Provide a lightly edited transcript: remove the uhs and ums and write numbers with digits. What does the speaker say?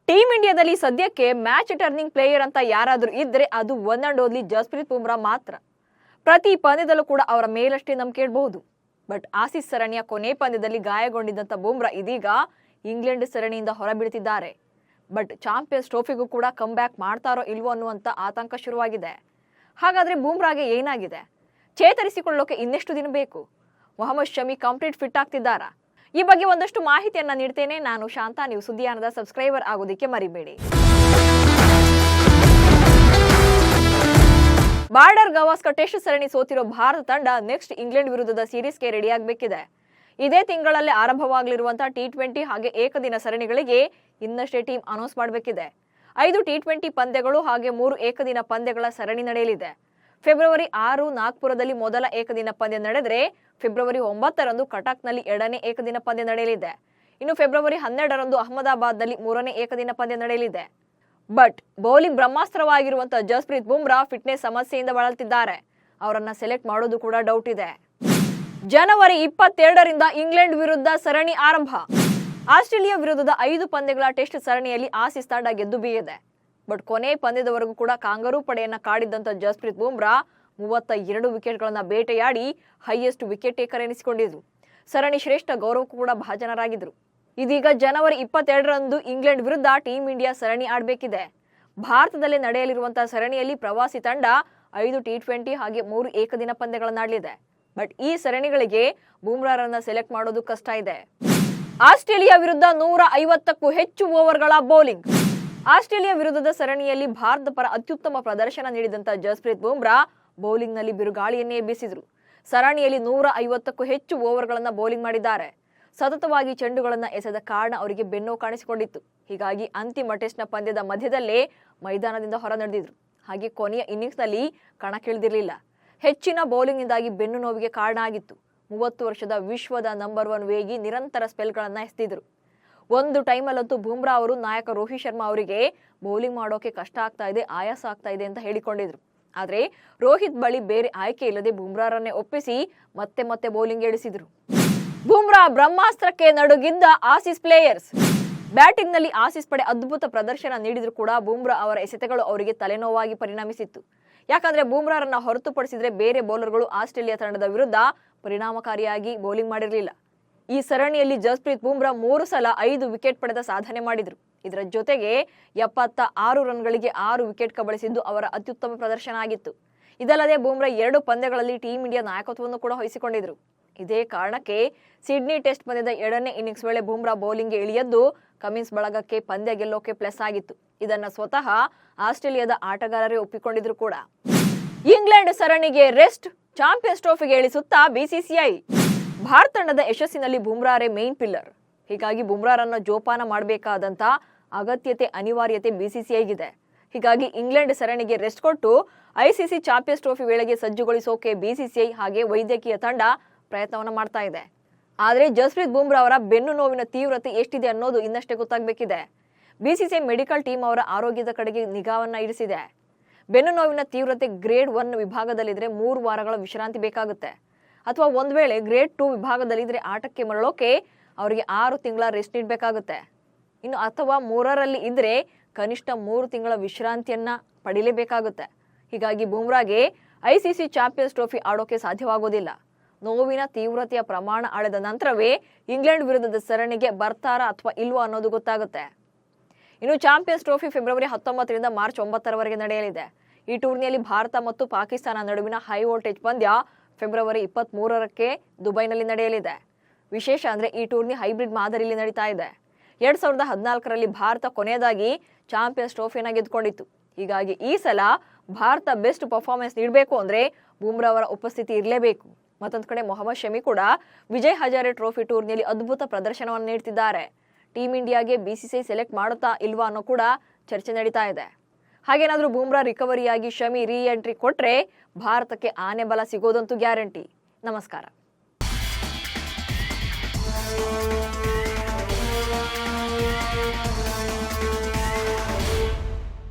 Team ಇಂಡಿಯಾದಲ್ಲಿ ಸದ್ಯಕ್ಕೆ match turning player ಅಂತ ಯಾರಾದರೂ ಇದ್ರೆ ಅದು one and only Jasprit Bumrah ಮಾತ್ರ. ಪ್ರತಿ ಪಂದ್ಯದಲ್ಲೂ ಕೂಡ ಅವರ ಮೇಲಷ್ಟೇ ನಂಬಿಕೆ ಇಡಬಹುದು. ಬಟ್ ಆಸೀಸ್ ಸರಣಿಯ ಕೊನೆ ಪಂದ್ಯದಲ್ಲಿ ಗಾಯಗೊಂಡಿದ್ದಂತ ಬುಮ್ರಾ ಇದೀಗ ಇಂಗ್ಲೆಂಡ್ ಸರಣಿಯಿಂದ ಹೊರಬೀಳ್ತಿದ್ದಾರೆ. ಬಟ್ ಚಾಂಪಿಯನ್ಸ್ ಟ್ರೋಫಿಗೂ ಕೂಡ ಕಮ್ ಬ್ಯಾಕ್ ಮಾಡ್ತಾರೋ ಇಲ್ವೋ ಅನ್ನುವಂತ ಆತಂಕ ಶುರುವಾಗಿದೆ. ಹಾಗಾದ್ರೆ ಬುಮ್ರಾಗೆ ಏನಾಗಿದೆ? ಚೇತರಿಸಿಕೊಳ್ಳೋಕೆ ಇನ್ನೆಷ್ಟು ದಿನ ಬೇಕು? ಮೊಹಮ್ಮದ್ ಶಮಿ ಕಂಪ್ಲೀಟ್ ಫಿಟ್ ಆಗ್ತಿದ್ದಾರಾ? ಈ ಬಗ್ಗೆ ಒಂದಷ್ಟು ಮಾಹಿತಿಯನ್ನ ನೀಡ್ತೇನೆ. ನಾನು ಶಾಂತಾ. ನೀವು ಸುದ್ದಿಯಾನದ ಸಬ್ಸ್ಕ್ರೈಬರ್ ಆಗೋದಕ್ಕೆ ಮರಿಬೇಡಿ. ಬಾರ್ಡರ್ ಗವಾಸ್ಕರ್ ಟೆಸ್ಟ್ ಸರಣಿ ಸೋತಿರೋ ಭಾರತ ತಂಡ ನೆಕ್ಸ್ಟ್ ಇಂಗ್ಲೆಂಡ್ ವಿರುದ್ಧದ ಸೀರೀಸ್ಗೆ ರೆಡಿ ಆಗಬೇಕಿದೆ. ಇದೇ ತಿಂಗಳಲ್ಲೇ ಆರಂಭವಾಗಲಿರುವಂತಹ T20 ಹಾಗೆ ಏಕದಿನ ಸರಣಿಗಳಿಗೆ ಇನ್ನಷ್ಟೇ ಟೀಮ್ ಅನೌನ್ಸ್ ಮಾಡಬೇಕಿದೆ. 5 T20 ಪಂದ್ಯಗಳು ಹಾಗೆ 3 ಏಕದಿನ ಪಂದ್ಯಗಳ ಸರಣಿ ನಡೆಯಲಿದೆ. ಫೆಬ್ರವರಿ 6 ನಾಗ್ಪುರದಲ್ಲಿ ಮೊದಲ ಏಕದಿನ ಪಂದ್ಯ ನಡೆದರೆ ಫೆಬ್ರವರಿ 9ರಂದು ಕಟಕ್ನಲ್ಲಿ 2ನೇ ಏಕದಿನ ಪಂದ್ಯ ನಡೆಯಲಿದೆ. ಇನ್ನು ಫೆಬ್ರವರಿ 12ರಂದು ಅಹಮದಾಬಾದ್ನಲ್ಲಿ 3ನೇ ಏಕದಿನ ಪಂದ್ಯ ನಡೆಯಲಿದೆ. ಬಟ್ ಬೌಲಿಂಗ್ ಬ್ರಹ್ಮಾಸ್ತ್ರವಾಗಿರುವಂತಹ ಜಸ್ಪ್ರೀತ್ ಬುಮ್ರಾ ಫಿಟ್ನೆಸ್ ಸಮಸ್ಯೆಯಿಂದ ಬಳಲ್ತಿದ್ದಾರೆ. ಅವರನ್ನ ಸೆಲೆಕ್ಟ್ ಮಾಡೋದು ಕೂಡ ಡೌಟ್ ಇದೆ. ಜನವರಿ 22ರಿಂದ ಇಂಗ್ಲೆಂಡ್ ವಿರುದ್ಧ ಸರಣಿ ಆರಂಭ. ಆಸ್ಟ್ರೇಲಿಯಾ ವಿರುದ್ಧದ 5 ಪಂದ್ಯಗಳ ಟೆಸ್ಟ್ ಸರಣಿಯಲ್ಲಿ ಆಸೀಸ್ ತಂಡ ಗೆದ್ದು ಬೀಗಿದೆ. ಬಟ್ ಕೊನೆ ಪಂದ್ಯದವರೆಗೂ ಕೂಡ ಕಾಂಗರೂ ಪಡೆಯನ್ನ ಕಾಡಿದ್ದಂತ ಜಸ್ಪ್ರೀತ್ ಬುಮ್ರಾ 32 ವಿಕೆಟ್ಗಳನ್ನ ಬೇಟೆಯಾಡಿ ಹೈಯೆಸ್ಟ್ ವಿಕೆಟ್ ಟೇಕರ್ ಎನಿಸಿಕೊಂಡಿದ್ರು. ಸರಣಿ ಶ್ರೇಷ್ಠ ಗೌರವಕ್ಕೂ ಕೂಡ ಭಾಜನರಾಗಿದ್ರು. ಇದೀಗ ಜನವರಿ 22ರಂದು ಇಂಗ್ಲೆಂಡ್ ವಿರುದ್ಧ ಟೀಂ ಇಂಡಿಯಾ ಸರಣಿ ಆಡಬೇಕಿದೆ. ಭಾರತದಲ್ಲೇ ನಡೆಯಲಿರುವಂತಹ ಸರಣಿಯಲ್ಲಿ ಪ್ರವಾಸಿ ತಂಡ 5 T20 ಹಾಗೆ 3 ಏಕದಿನ ಪಂದ್ಯಗಳನ್ನಾಡಲಿದೆ. ಬಟ್ ಈ ಸರಣಿಗಳಿಗೆ ಬುಮ್ರಾರನ್ನ ಸೆಲೆಕ್ಟ್ ಮಾಡೋದು ಕಷ್ಟ ಇದೆ. ಆಸ್ಟ್ರೇಲಿಯಾ ವಿರುದ್ಧ 150ಕ್ಕೂ ಹೆಚ್ಚು ಓವರ್ಗಳ ಬೌಲಿಂಗ್. ಆಸ್ಟ್ರೇಲಿಯಾ ವಿರುದ್ಧದ ಸರಣಿಯಲ್ಲಿ ಭಾರತ ಪರ ಅತ್ಯುತ್ತಮ ಪ್ರದರ್ಶನ ನೀಡಿದಂತ ಜಸ್ಪ್ರೀತ್ ಬುಮ್ರಾ ಬೌಲಿಂಗ್ ನಲ್ಲಿ ಬಿರುಗಾಳಿಯನ್ನೇ ಎಬ್ಬಿಸಿದ್ರು. ಸರಣಿಯಲ್ಲಿ 150ಕ್ಕೂ ಹೆಚ್ಚು ಓವರ್ಗಳನ್ನ ಬೌಲಿಂಗ್ ಮಾಡಿದ್ದಾರೆ. ಸತತವಾಗಿ ಚೆಂಡುಗಳನ್ನ ಎಸೆದ ಕಾರಣ ಅವರಿಗೆ ಬೆನ್ನೋವು ಕಾಣಿಸಿಕೊಂಡಿತ್ತು. ಹೀಗಾಗಿ ಅಂತಿಮ ಟೆಸ್ಟ್ ನ ಪಂದ್ಯದ ಮಧ್ಯದಲ್ಲೇ ಮೈದಾನದಿಂದ ಹೊರ ನಡೆದಿದ್ರು. ಹಾಗೆ ಕೊನೆಯ ಇನ್ನಿಂಗ್ಸ್ ನಲ್ಲಿ ಕಣಕ್ಕಿಳಿದಿರಲಿಲ್ಲ. ಹೆಚ್ಚಿನ ಬೌಲಿಂಗ್ ನಿಂದಾಗಿ ಬೆನ್ನು ನೋವಿಗೆ ಕಾರಣ ಆಗಿತ್ತು. 30 ವರ್ಷದ ವಿಶ್ವದ ನಂಬರ್ 1 ವೇಗಿ ನಿರಂತರ ಸ್ಪೆಲ್ಗಳನ್ನ ಎಸೆದಿದ್ರು. ಒಂದು ಟೈಮಲ್ಲಂತೂ ಬುಮ್ರಾ ಅವರು ನಾಯಕ ರೋಹಿತ್ ಶರ್ಮಾ ಅವರಿಗೆ ಬೌಲಿಂಗ್ ಮಾಡೋಕೆ ಕಷ್ಟ ಆಗ್ತಾ ಇದೆ, ಆಯಾಸ ಆಗ್ತಾ ಇದೆ ಅಂತ ಹೇಳಿಕೊಂಡಿದ್ರು. ಆದ್ರೆ ರೋಹಿತ್ ಬಳಿ ಬೇರೆ ಆಯ್ಕೆ ಇಲ್ಲದೆ ಬುಮ್ರಾರನ್ನೇ ಒಪ್ಪಿಸಿ ಮತ್ತೆ ಬೌಲಿಂಗ್ ಇಳಿಸಿದ್ರು. ಬುಮ್ರಾ ಬ್ರಹ್ಮಾಸ್ತ್ರಕ್ಕೆ ನಡುಗಿದ್ದ ಆಸೀಸ್ ಪ್ಲೇಯರ್ಸ್. ಬ್ಯಾಟಿಂಗ್ ನಲ್ಲಿ ಆಸೀಸ್ ಪಡೆ ಅದ್ಭುತ ಪ್ರದರ್ಶನ ನೀಡಿದ್ರು ಕೂಡ ಬುಮ್ರಾ ಅವರ ಎಸೆತಗಳು ಅವರಿಗೆ ತಲೆನೋವಾಗಿ ಪರಿಣಮಿಸಿತ್ತು. ಯಾಕಂದ್ರೆ ಬುಮ್ರಾರನ್ನ ಹೊರತುಪಡಿಸಿದ್ರೆ ಬೇರೆ ಬೌಲರ್ಗಳು ಆಸ್ಟ್ರೇಲಿಯಾ ತಂಡದ ವಿರುದ್ಧ ಪರಿಣಾಮಕಾರಿಯಾಗಿ ಬೌಲಿಂಗ್ ಮಾಡಿರಲಿಲ್ಲ. ಈ ಸರಣಿಯಲ್ಲಿ ಜಸ್ಪ್ರೀತ್ ಬುಮ್ರಾ 3 ಸಲ 5 ವಿಕೆಟ್ ಪಡೆದ ಸಾಧನೆ ಮಾಡಿದ್ರು. ಇದರ ಜೊತೆಗೆ 76 ರನ್ಗಳಿಗೆ 6 ವಿಕೆಟ್ ಕಬಳಿಸಿದ್ದು ಅವರ ಅತ್ಯುತ್ತಮ ಪ್ರದರ್ಶನ ಆಗಿತ್ತು. ಇದಲ್ಲದೆ ಬುಮ್ರಾ 2 ಪಂದ್ಯಗಳಲ್ಲಿ ಟೀಂ ಇಂಡಿಯಾ ನಾಯಕತ್ವವನ್ನು ಕೂಡ ವಹಿಸಿಕೊಂಡಿದ್ರು. ಇದೇ ಕಾರಣಕ್ಕೆ ಸಿಡ್ನಿ ಟೆಸ್ಟ್ ಪಂದ್ಯದ 2ನೇ ಇನ್ನಿಂಗ್ಸ್ ವೇಳೆ ಬುಮ್ರಾ ಬೌಲಿಂಗ್ಗೆ ಇಳಿಯದ್ದು ಕಮಿನ್ಸ್ ಬಳಗಕ್ಕೆ ಪಂದ್ಯ ಗೆಲ್ಲೋಕೆ ಪ್ಲಸ್ ಆಗಿತ್ತು. ಇದನ್ನ ಸ್ವತಃ ಆಸ್ಟ್ರೇಲಿಯಾದ ಆಟಗಾರರೇ ಒಪ್ಪಿಕೊಂಡಿದ್ರು ಕೂಡ. ಇಂಗ್ಲೆಂಡ್ ಸರಣಿಗೆ ರೆಸ್ಟ್, ಚಾಂಪಿಯನ್ಸ್ ಟ್ರೋಫಿಗೆ ಇಳಿಸುತ್ತಾ ಬಿಸಿಸಿಐ. ಭಾರತ ತಂಡದ ಯಶಸ್ಸಿನಲ್ಲಿ ಬುಮ್ರಾರೇ ಮೇನ್ ಪಿಲ್ಲರ್. ಹೀಗಾಗಿ ಬುಮ್ರಾರನ್ನ ಜೋಪಾನ ಮಾಡಬೇಕಾದಂತ ಅಗತ್ಯತೆ, ಅನಿವಾರ್ಯತೆ ಬಿಸಿಸಿಐಗಿದೆ. ಹೀಗಾಗಿ ಇಂಗ್ಲೆಂಡ್ ಸರಣಿಗೆ ರೆಸ್ಟ್ ಕೊಟ್ಟು ಐಸಿಸಿ ಚಾಂಪಿಯನ್ಸ್ ಟ್ರೋಫಿ ವೇಳೆಗೆ ಸಜ್ಜುಗೊಳಿಸೋಕೆ ಬಿಸಿಸಿಐ ಹಾಗೆ ವೈದ್ಯಕೀಯ ತಂಡ ಪ್ರಯತ್ನವನ್ನ ಮಾಡ್ತಾ ಇದೆ. ಆದ್ರೆ ಜಸ್ಪ್ರೀತ್ ಬುಮ್ರಾ ಅವರ ಬೆನ್ನು ನೋವಿನ ತೀವ್ರತೆ ಎಷ್ಟಿದೆ ಅನ್ನೋದು ಇನ್ನಷ್ಟೇ ಗೊತ್ತಾಗಬೇಕಿದೆ. ಬಿಸಿಸಿಐ ಮೆಡಿಕಲ್ ಟೀಮ್ ಅವರ ಆರೋಗ್ಯದ ಕಡೆಗೆ ನಿಗಾವನ್ನ ಇರಿಸಿದೆ. ಬೆನ್ನು ನೋವಿನ ತೀವ್ರತೆ ಗ್ರೇಡ್ 1 ವಿಭಾಗದಲ್ಲಿದ್ರೆ 3 ವಾರಗಳ ವಿಶ್ರಾಂತಿ ಬೇಕಾಗುತ್ತೆ. ಅಥವಾ ಒಂದ್ ವೇಳೆ ಗ್ರೇಡ್ 2 ವಿಭಾಗದಲ್ಲಿದ್ರೆ ಆಟಕ್ಕೆ ಮರಳೋಕೆ ಅವರಿಗೆ 6 ತಿಂಗಳ ರೆಸ್ಟ್ ನೀಡಬೇಕಾಗುತ್ತೆ. ಇನ್ನು ಅಥವಾ 3ರಲ್ಲಿ ಇದ್ರೆ ಕನಿಷ್ಠ 3 ತಿಂಗಳ ವಿಶ್ರಾಂತಿಯನ್ನ ಪಡಿಲೇಬೇಕಾಗುತ್ತೆ. ಹೀಗಾಗಿ ಬುಮ್ರಾಗೆ ಐಸಿಸಿ ಚಾಂಪಿಯನ್ಸ್ ಟ್ರೋಫಿ ಆಡೋಕೆ ಸಾಧ್ಯವಾಗೋದಿಲ್ಲ. ನೋವಿನ ತೀವ್ರತೆಯ ಪ್ರಮಾಣ ಆಳಿದ ನಂತರವೇ ಇಂಗ್ಲೆಂಡ್ ವಿರುದ್ಧದ ಸರಣಿಗೆ ಬರ್ತಾರಾ ಅಥವಾ ಇಲ್ವಾ ಅನ್ನೋದು ಗೊತ್ತಾಗುತ್ತೆ. ಇನ್ನು ಚಾಂಪಿಯನ್ಸ್ ಟ್ರೋಫಿ ಫೆಬ್ರವರಿ 19ರಿಂದ ಮಾರ್ಚ್ 9ರವರೆಗೆ ನಡೆಯಲಿದೆ. ಈ ಟೂರ್ನಿಯಲ್ಲಿ ಭಾರತ ಮತ್ತು ಪಾಕಿಸ್ತಾನ ನಡುವಿನ ಹೈ ವೋಲ್ಟೇಜ್ ಪಂದ್ಯ ಫೆಬ್ರವರಿ 23ಕ್ಕೆ ದುಬೈನಲ್ಲಿ ನಡೆಯಲಿದೆ. ವಿಶೇಷ ಅಂದ್ರೆ ಈ ಟೂರ್ನಿ ಹೈಬ್ರಿಡ್ ಮಾದರಿಯಲ್ಲಿ ನಡೀತಾ ಇದೆ. 2014ರಲ್ಲಿ ಭಾರತ ಕೊನೆಯದಾಗಿ ಚಾಂಪಿಯನ್ಸ್ ಟ್ರೋಫಿಯನ್ನ ಗೆದ್ದುಕೊಂಡಿತ್ತು. ಹೀಗಾಗಿ ಈ ಸಲ ಭಾರತ ಬೆಸ್ಟ್ ಪರ್ಫಾರ್ಮೆನ್ಸ್ ನೀಡಬೇಕು ಅಂದ್ರೆ ಬುಮ್ರಾ ಅವರ ಉಪಸ್ಥಿತಿ ಇರಲೇಬೇಕು. ಮತ್ತೊಂದು ಕಡೆ ಮೊಹಮ್ಮದ್ ಶಮಿ ಕೂಡ ವಿಜಯ್ ಹಜಾರೆ ಟ್ರೋಫಿ ಟೂರ್ನಿಯಲ್ಲಿ ಅದ್ಭುತ ಪ್ರದರ್ಶನವನ್ನು ನೀಡುತ್ತಿದ್ದಾರೆ. ಟೀಂ ಇಂಡಿಯಾಗೆ ಬಿಸಿಸಿಐ ಸೆಲೆಕ್ಟ್ ಮಾಡುತ್ತಾ ಇಲ್ವಾ ಅನ್ನೋ ಕೂಡ ಚರ್ಚೆ ನಡೀತಾ ಇದೆ. ಹಾಗೇನಾದ್ರೂ ಬುಮ್ರಾ ರಿಕವರಿಯಾಗಿ ಶಮಿ ರೀ ಎಂಟ್ರಿ ಕೊಟ್ರೆ ಭಾರತಕ್ಕೆ ಆನೆ ಬಲ ಸಿಗೋದಂತೂ ಗ್ಯಾರಂಟಿ. ನಮಸ್ಕಾರ.